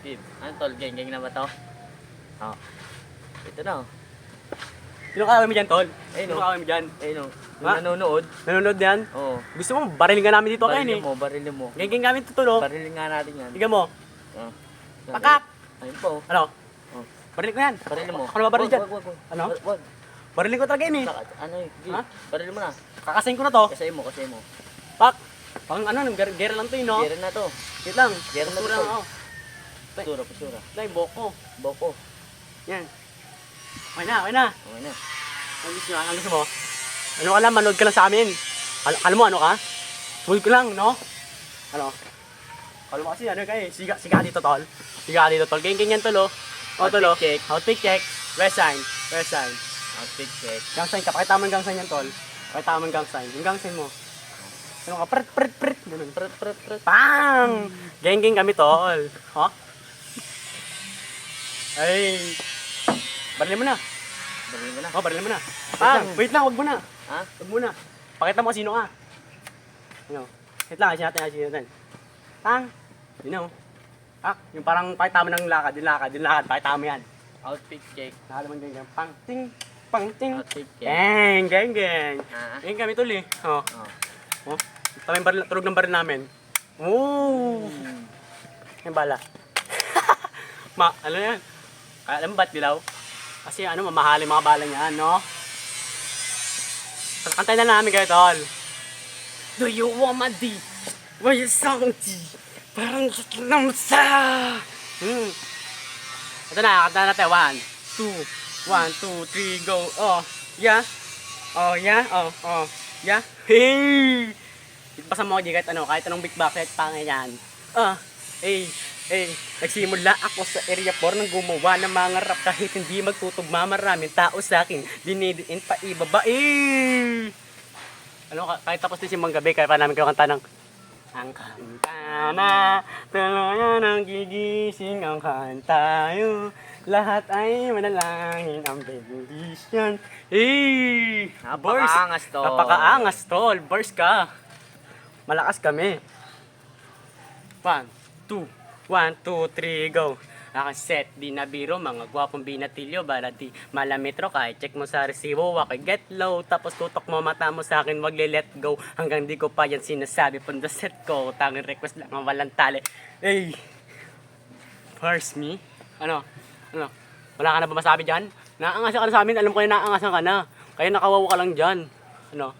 Steve. Ano tol, geng na ba to? Oh. Ito na oh. Sino kakawin mo dyan, tol? Ayun, Sino oh. kakawin mo dyan? Ayun oh. Yung Ha? nanonood. Nanonood yan? Oo. Gusto mo, barilin ka namin dito kayo Barilin eh. mo, barilin mo. Geng kami ito, tol, oh. Barilin nga natin yan. Tiga mo. Oh. Pakak! Ayun po. Ano? Oh. Barilin ko yan. Barilin mo. Ako na ba baril dyan? Wag. Ano? Wag. Barilin ko talaga yun eh. Ano eh? Ha? Barilin mo na. Kakasayin ko na to. Kasay mo. Pak! Pang ano, gera lang to yun, no? Gera na to. Wait lang. Gera na Pasura to. lang ako. Pasura. Dahil, boko. Boko. Yan. Okay na, okay na. Okay na. Ang gusto mo? Ano ka lang, manood ka lang sa amin. Alam mo, ano ka? Full ko lang, no? Ano? Alam mo kasi, ano kayo, siga dito, tol. Siga dito, tol. Geng yan, tol, oh. O, tol, oh. Outfit check. Outfit check. West sign. Outfit check. Gang sign ka. Pakita mo yung gang sign yan, tol. Pakita mo yung gang sign. Yung gang sign mo. Ano ka? Pret. Ganun. Pret. Pang! Geng kami, tol. Ha? Ay. Barilin mo na. Barilin mo na. Oh, barilin mo na. Pang! Wait lang, wag mo na. Ha? Wag muna. Pakita mo sino ka. Ano? Wait lang, ayusin natin. Pang! Yun o. Yung parang pakita mo ng lakad, yung lakad. Pakita mo yan. Outfit check. Nakalaman ganyan. Pang! Ting! Pang! Ting! Outfit check. Geng! Ha? Geng kami tol eh. Oh. Oh. Tama yung baril, tulog ng baril namin. Ooh! Yung bala. Ano yan? Alam mo ba't dilaw? Kasi ano, mamahalin mga bala niya, no? Kantay na namin kayo, tol. Do you want my D? Why you song D? Parang lang sa... Ito na, kanta natin. 1, 2, 3, go. Oh, yeah. Oh, yeah. Oh, yeah. Hey! Ipasa mo ako kahit anong big bakit pangin yan. Nagsimula ako sa area 4 nang gumawa ng mga rap kahit hindi magtutugma maraming tao sa akin. Dinidiin pa ibaba. Kahit tapos din si Manggabi, kaya pa namin kayo kanta ng ang kanta na, tuluyan ang gigising ang kanta tayo. Lahat ay manalangin ang benediction. Napakaangas, tol. Napakaangas, tol. Bars ka. Malakas kami. 1, 2, 3, go. Nakaset, di na biro, mga gwapong binatilyo, balati, malametro, kahit check mo sa resibo, waki get low, tapos tutok mo mata mo sa akin, wag let go, hanggang di ko pa yan sinasabi, punda set ko, tanging request lang ang walang tali. First me? Ano? Wala ka na ba masabi dyan? Naangasan ka na sa amin, alam ko yung naangasan ka na, kaya nakawaw ka lang dyan. Ano?